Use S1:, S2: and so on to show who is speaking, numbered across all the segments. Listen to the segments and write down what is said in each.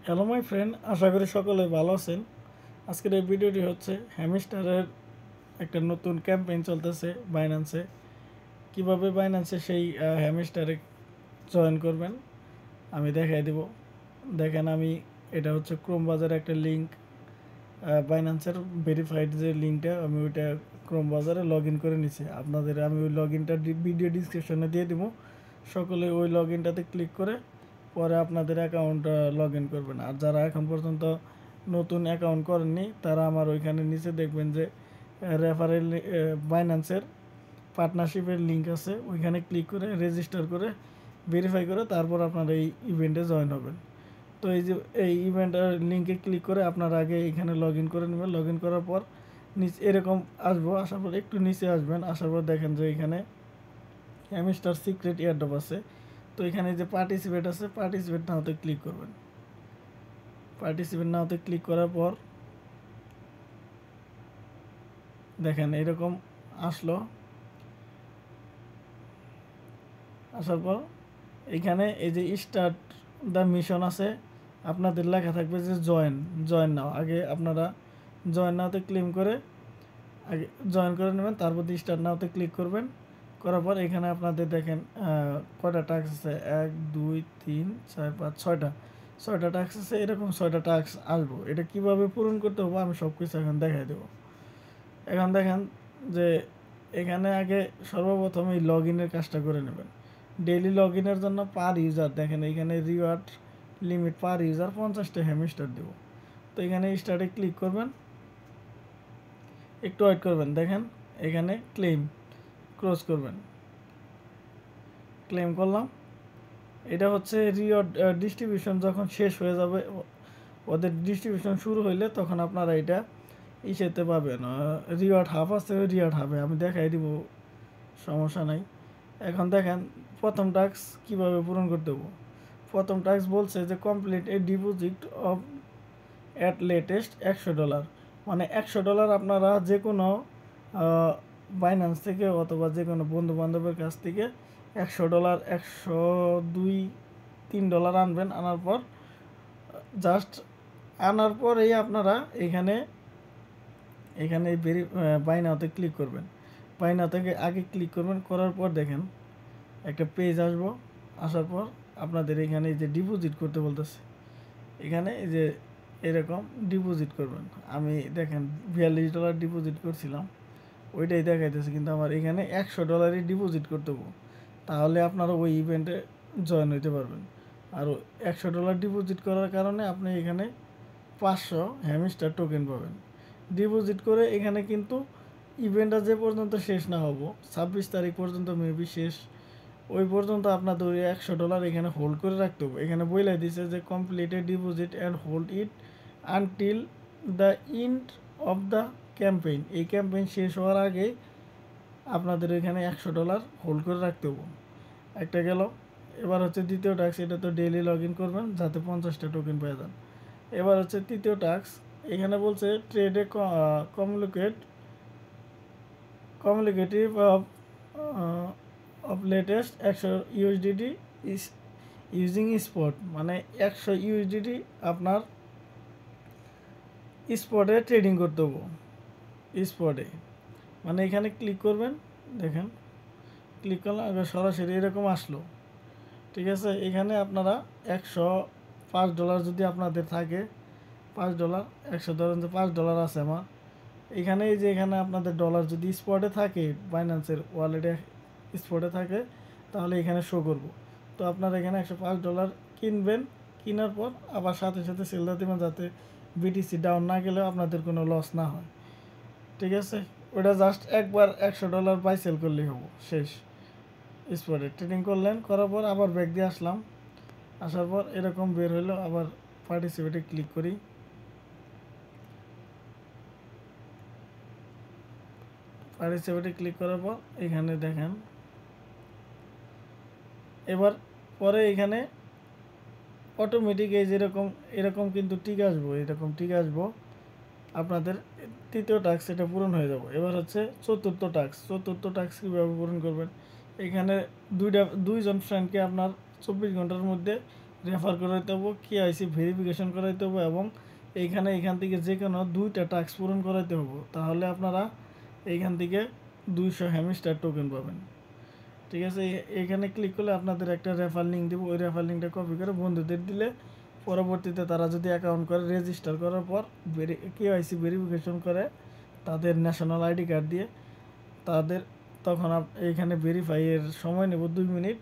S1: Hello my friend, আশা করি সকলে ভালো আছেন। আজকের এই ভিডিওটি হচ্ছে হ্যামস্টারের একটা নতুন ক্যাম্পেইন চলতেছে বাইন্যান্সে। কিভাবে বাইন্যান্সে সেই হ্যামস্টারে জয়েন করবেন আমি দেখাই দিব। দেখেন, আমি এটা হচ্ছে ক্রোম বাজারে একটা লিঙ্ক, বাইন্যান্সের ভেরিফাইড যে লিঙ্কটা, আমি ওইটা ক্রোম বাজারে লগ ইন করে নিছি। আপনাদের আমি ওই লগ ইনটা ভিডিও ডিসক্রিপশনে দিয়ে দিব। সকলে ওই লগ ইনটাতে ক্লিক করে পরে আপনাদের অ্যাকাউন্ট লগ ইন করবেন। আর যারা এখন পর্যন্ত নতুন অ্যাকাউন্ট করেননি তারা আমার ওইখানে নিচে দেখবেন যে রেফারেল বাইন্যান্সের পার্টনারশিপের লিঙ্ক আছে, ওইখানে ক্লিক করে রেজিস্টার করে ভেরিফাই করে তারপর আপনারা এই ইভেন্টে জয়েন হবেন। তো এই যে এই ইভেন্টের লিঙ্কে ক্লিক করে আপনারা আগে এখানে লগ ইন করে নেবেন। লগ ইন করার পর নিচে এরকম আসবো, আসার পর একটু নিচে আসবেন। আসার পর দেখেন যে এখানে হ্যামস্টার সিক্রেট এয়ারড্রপ আছে। তো এখানে যে পার্টিসিপেট আছে, পার্টিসিপেট নাওতে ক্লিক করবেন। পার্টিসিপেট নাওতে ক্লিক করার পর দেখেন এরকম আসলো। আসার পর এখানে এই যে স্টার্ট দ্য মিশন আছে, আপনাদের লেখা থাকবে যে জয়েন নাও। আগে আপনারা জয়েন নাওতে ক্লিক করে আগে জয়েন করে নেবেন, তারপর স্টার্ট নাওতে ক্লিক করবেন। করার পর এখানে আপনাদের দেখেন কয়টা টাস্ক আছে, 1 2 3 4 5 ছয়টা টাস্ক আছে। এরকম 6টা টাস্ক আসবো। এটা কিভাবে পূরণ করতে হবে আমি সব কিছু এখন দেখাই দেবো। এখন দেখেন যে এখানে আগে সর্বপ্রথম এই লগ ইনের কাজটা করে নেবেন। ডেইলি লগ ইনের জন্য পার ইউজার দেখেন এখানে রিওয়ার্ড লিমিট পার ইউজার 50টা হ্যামস্টার দেব। তো এখানে স্টার্টে ক্লিক করবেন, একটু ওয়েট করবেন। দেখেন এখানে ক্লোজ করবেন। ক্লেম করলাম। এটা হচ্ছে রিওয়ার্ড ডিস্ট্রিবিউশন যখন শেষ হয়ে যাবে, ওদের ডিস্ট্রিবিউশন শুরু হইলে তখন আপনারা এটা ইসেতে পাবেন। রিওয়ার্ড হাফ আছে, ওই রিওয়ার্ড হাফে আমি দেখাই দিব, সমস্যা নাই। এখন দেখেন প্রথম টাস্ক কীভাবে পূরণ করতে হবে। প্রথম টাস্ক বলছে যে complete A deposit of at latest $100, মানে $100 আপনারা যে কোনো বাইন্যান্স থেকে অথবা যে কোনো বন্ধু বান্ধবের কাছ থেকে $100 $102-3 আনবেন। আনার পর জাস্ট আনার পরেই আপনারা এখানে এই বাই নাওতে ক্লিক করবেন। বাই নাও থেকে আগে ক্লিক করবেন। করার পর দেখেন একটা পেজ আসবো। আসার পর আপনাদের এখানে যে ডিপোজিট করতে বলতেছে, এখানে এই যে এরকম ডিপোজিট করবেন। আমি দেখেন $42 ডিপোজিট করছিলাম, ওইটাই দেখাইতেছে, কিন্তু আমার এখানে $100 ডিপোজিট করতে হবে। তাহলে আপনারা ওই ইভেন্টে জয়েন হইতে পারবেন। আর $100 ডিপোজিট করার কারণে আপনি এখানে 500 হ্যামস্টার টোকেন পাবেন। ডিপোজিট করে এখানে কিন্তু ইভেন্টটা যে পর্যন্ত শেষ না হবো, 26 তারিখ পর্যন্ত মেবি শেষ, ওই পর্যন্ত আপনাদের ওই $100 এখানে হোল্ড করে রাখতে হবে। এখানে বইলাই দিছে যে completed deposit and hold it until the end of the campaign. এই ক্যাম্পেইন শেষ হওয়ার আগে আপনাদের এখানে $100 হোল্ড করে রাখতে হবে। একটা গেল। এবার হচ্ছে দ্বিতীয় টাস্ক, এটা তো ডেইলি লগ ইন করবেন যাতে 50টা টোকেন পেয়ে যান। এবার হচ্ছে তৃতীয় টাস্ক, এখানে বলছে ট্রেডে communicative of latest 100 USDT is using spot, মানে 100 USDT আপনার স্পটে ট্রেডিং করতে হবে। স্পটে মানে এখানে ক্লিক করবেন। দেখেন ক্লিক করলাম, এবার সরাসরি এরকম আসলো। ঠিক আছে, এখানে আপনারা $105 যদি আপনাদের থাকে, $5 100 ধরেন যে $5 আছে আমার এখানে। এই যে এখানে আপনাদের ডলার যদি স্পটে থাকে, বাইন্যান্সের ওয়ালেটে স্পটে থাকে, তাহলে এখানে শো করব। তো আপনারা এখানে $105 কিনবেন। কেনার পর আবার সাথে সাথে সেল দিয়ে দেবেন, যাতে বিটিসি ডাউন না গেলেও আপনাদের কোনো লস না হয়। ঠিক আছে, ওটা জাস্ট একবার $100 বাই সেল করলেই হবো, শেষ। স্পটে ট্রেডিং করলেন, করার পর আবার ব্যাক দিয়ে আসলাম। আসার পর এরকম বের হলো, আবার পার্টিসিপেটে ক্লিক করি। পার্টিসিপেটে ক্লিক করার পর এখানে দেখেন এবার পরে এখানে অটোমেটিক এই যেরকম এরকম কিন্তু টিক আসবো, এরকম টিক আসবো। আপনাদের তৃতীয় টাস্ক এটা পূরণ হয়ে যাবে। এবার হচ্ছে চতুর্থ টাস্ক কীভাবে পূরণ করবেন। এখানে দুইজন ফ্রেন্ডকে আপনার 24 ঘন্টার মধ্যে রেফার করাইতে হবো, কেওয়াইসি ভেরিফিকেশন করাইতে হবো এবং এখান থেকে যে কোনো 2টা টাস্ক পূরণ করাইতে হবো। তাহলে আপনারা এইখান থেকে 200 হ্যামস্টার টোকেন পাবেন। ঠিক আছে, এখানে ক্লিক করলে আপনাদের একটা রেফার লিঙ্ক দেবো, ওই রেফার লিঙ্কটা কপি করে বন্ধুদের দিলে পরবর্তীতে তারা যদি অ্যাকাউন্ট করে রেজিস্টার করার পর কেওয়াইসি ভেরিফিকেশন করে তাদের ন্যাশনাল আইডি কার্ড দিয়ে তাদের তখন এইখানে ভেরিফাইয়ের সময় নেব 2 মিনিট।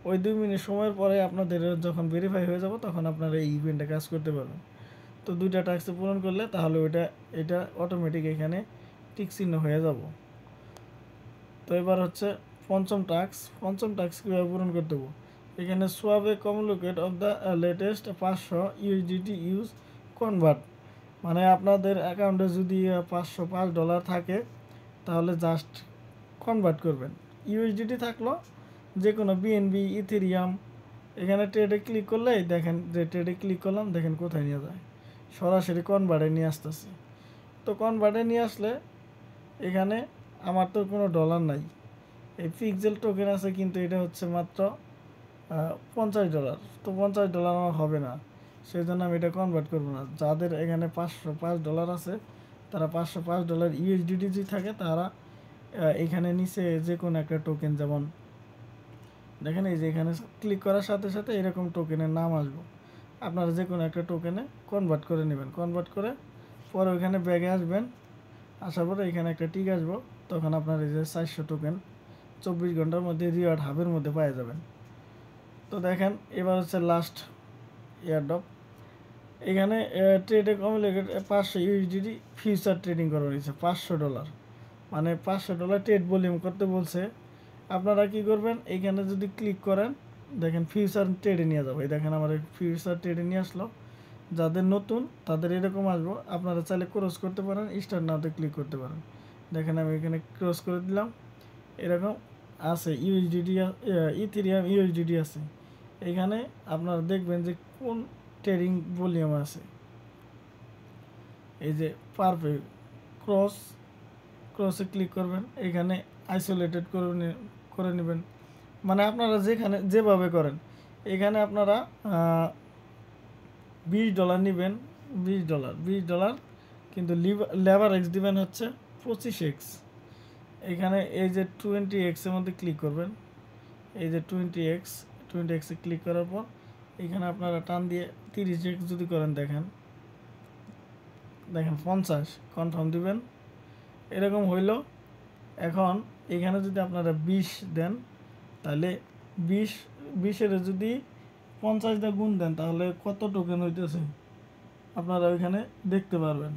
S1: ওই 2 মিনিট সময়ের পরে আপনাদের যখন ভেরিফাই হয়ে যাব তখন আপনারা এই ইভেন্টে কাজ করতে পারবেন। তো 2টা টাস্ক পূরণ করলে তাহলে এটা অটোমেটিক এখানে টিক চিহ্ন হয়ে যাব। তো এবার হচ্ছে পঞ্চম টাস্ক কীভাবে পূরণ করতে হবে। এখানে সোয়াবে communicate of the latest 500 USDT use convert, মানে আপনাদের অ্যাকাউন্টে যদি $505 থাকে তাহলে জাস্ট কনভার্ট করবেন। ইউএসডিটি থাকলো যে কোনো বিএনবি, ইথেরিয়াম, এখানে ট্রেডে ক্লিক করলেই দেখেন যে ট্রেডে ক্লিক করলাম, দেখেন কোথায় নিয়ে যায়, সরাসরি কনভার্টে নিয়ে আসতেছে। তো কনভার্টে নিয়ে আসলে এখানে আমার তো কোনো ডলার নাই, এই পিক্সেল টোকেন আছে কিন্তু এটা হচ্ছে মাত্র $50। তো $50 আমার হবে না, সেই জন্য আমি এটা কনভার্ট করবো না। যাদের এখানে $505 আছে তারা $505 ইউএসডিটি যে থাকে তারা এখানে নিচে যে কোনো একটা টোকেন, যেমন দেখেন এই যে এখানে ক্লিক করার সাথে সাথে এরকম টোকেনের নাম আসবে, আপনারা যে কোনো একটা টোকেনে কনভার্ট করে নেবেন। কনভার্ট করে পরে ওইখানে ব্যাগে আসবেন, আসার পরে এখানে একটা টিক আসবো, তখন আপনার এই যে 400 টোকেন 24 ঘন্টার মধ্যে রিওয়ার্ড হাবের মধ্যে পেয়ে যাবেন। তো দেখেন এবার হচ্ছে লাস্ট এয়ারড্রপ। এখানে ট্রেডে কমিউনিকেট 500 ইউএসডিটি ফিউচার ট্রেডিং করা হয়েছে $500, মানে $500 ট্রেড ভলিউম করতে বলছে। আপনারা কি করবেন, এইখানে যদি ক্লিক করেন দেখেন ফিউচার ট্রেডে নিয়ে যাবো, এই দেখেন আমার ফিউচার ট্রেডে নিয়ে আসলো। যাদের নতুন তাদের এরকম আসবো, আপনারা চাইলে ক্রস করতে পারেন, স্টার্ট নাওতে ক্লিক করতে পারেন। দেখেন আমি এখানে ক্রস করে দিলাম, এরকম আছে ইউএসডিটি, ইথেরিয়াম ইউএসডিটি আছে। এখানে আপনারা দেখবেন যে কোন ট্রেডিং ভলিউম আছে, এই যে পারফেক্ট ক্রসে ক্লিক করবেন, এখানে আইসোলেটেড করে নেবেন, মানে আপনারা যেভাবে করেন। এখানে আপনারা $20 নেবেন, $20 কিন্তু লেবার এক্স দিবেন হচ্ছে 25x। এখানে এই যে 20x এর মধ্যে ক্লিক করবেন, এই যে 20x এ ক্লিক করার পর এখানে আপনারা টান দিয়ে 30x যদি করেন দেখেন 50 কনফার্ম দিবেন, এরকম হইল। এখন এখানে যদি আপনারা 20 দেন তাহলে 20 যদি 50 দিয়ে গুণ দেন তাহলে কত টোকেন হইতেছে আপনারা ওইখানে দেখতে পারবেন।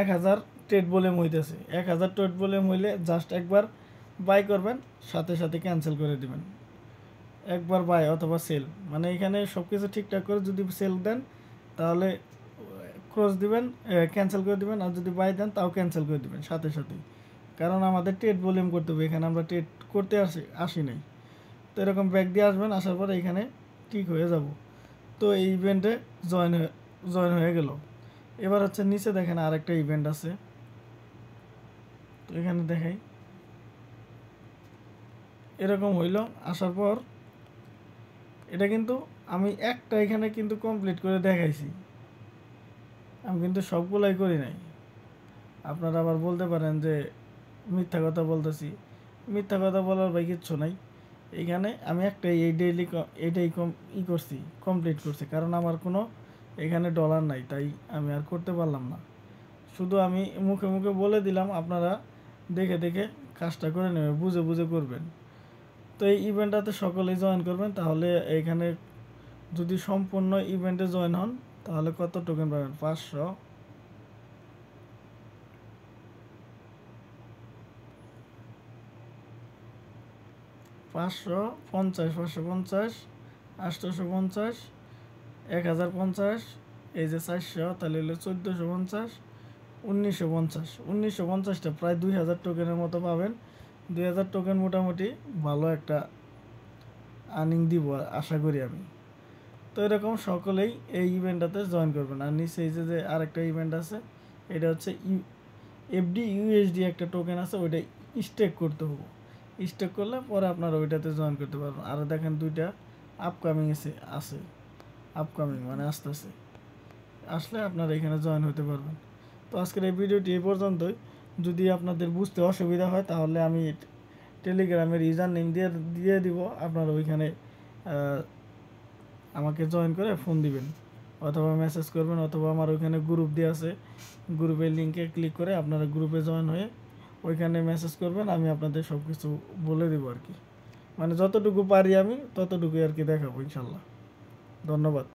S1: 1000 ট্রেড ভলিউম হইতেছে। 1000 ট্রেড ভলিউম হইলে জাস্ট একবার বাই করবেন, সাথে সাথে ক্যান্সেল করে দিবেন। একবার বাই অথবা সেল, মানে এখানে সব কিছু ঠিকঠাক করে যদি সেল দেন তাহলে ক্রস দিবেন, ক্যান্সেল করে দিবেন, আর যদি বাই দেন তাও ক্যান্সেল করে দিবেন সাথে সাথেই, কারণ আমাদের ট্রেড ভলিউম করতে হবে, এখানে আমরা ট্রেড করতে আসি নাই। তো এরকম ব্যাক দিয়ে আসবেন, আসার পরে এখানে ঠিক হয়ে যাব। তো এই ইভেন্টে জয়েন হয়ে গেল। এবার হচ্ছে নিচে দেখেন আরেকটা ইভেন্ট আছে, তো এখানে দেখাই, এরকম হইল। আসার পর এটা কিন্তু আমি একটা এখানে কিন্তু কমপ্লিট করে দেখাইছি, আমি কিন্তু সবগুলাই করি নাই। আপনারা আবার বলতে পারেন যে মিথ্যা কথা বলতেছি, মিথ্যা কথা বলার ভাই কিচ্ছু নাই। এইখানে আমি একটাই এইটাই করছি, কমপ্লিট করছি, কারণ আমার কোনো এখানে ডলার নাই, তাই আমি আর করতে পারলাম না। শুধু আমি মুখে মুখে বলে দিলাম, আপনারা দেখে দেখে কাজটা করে নেবেন, বুঝে বুঝে করবেন। তো এই ইভেন্টটাতে সকলেই জয়েন করবেন, তাহলে এখানে যদি সম্পূর্ণ ইভেন্টে জয়েন হন তাহলে কত টোকেন পাবেন, 500, 550, 550, 850, 1050, এই যে 400, তাহলে হলো 1450, 1950টা প্রায় 2000 টোকেনের মতো পাবেন। 2000 টোকেন মোটামুটি ভালো একটা আর্নিং দিব আশা করি আমি। তো এরকম সকলেই এই ইভেন্টটাতে জয়েন করবেন। আর নিচে এই যে আরেকটা ইভেন্ট আছে, এটা হচ্ছে এফডি ইউএসডি একটা টোকেন আছে, ওইটা স্টেক করতে হবে। স্টক করলে পরে আপনারা ওইটাতে জয়েন করতে পারবেন। আর দেখেন 2টা আপকামিং আছে, আপকামিং মানে আসতেছে, আসলে আপনারা এখানে জয়েন হতে পারবেন। তো আজকের এই ভিডিওটি এই পর্যন্তই। যদি আপনাদের বুঝতে অসুবিধা হয় তাহলে আমি টেলিগ্রামের ইউজার নেম দিয়ে দিব, আপনারা ওইখানে আমাকে জয়েন করে ফোন দিবেন অথবা মেসেজ করবেন, অথবা আমার ওইখানে গ্রুপ দেওয়া আছে, গ্রুপের লিঙ্কে ক্লিক করে আপনারা গ্রুপে জয়েন হয়ে ওইখানে মেসেজ করবেন, আমি আপনাদের সব কিছু বলে দেবো আর কি। মানে যতটুকু পারি আমি ততটুকুই আর কি দেখাবো ইনশাল্লাহ। ধন্যবাদ।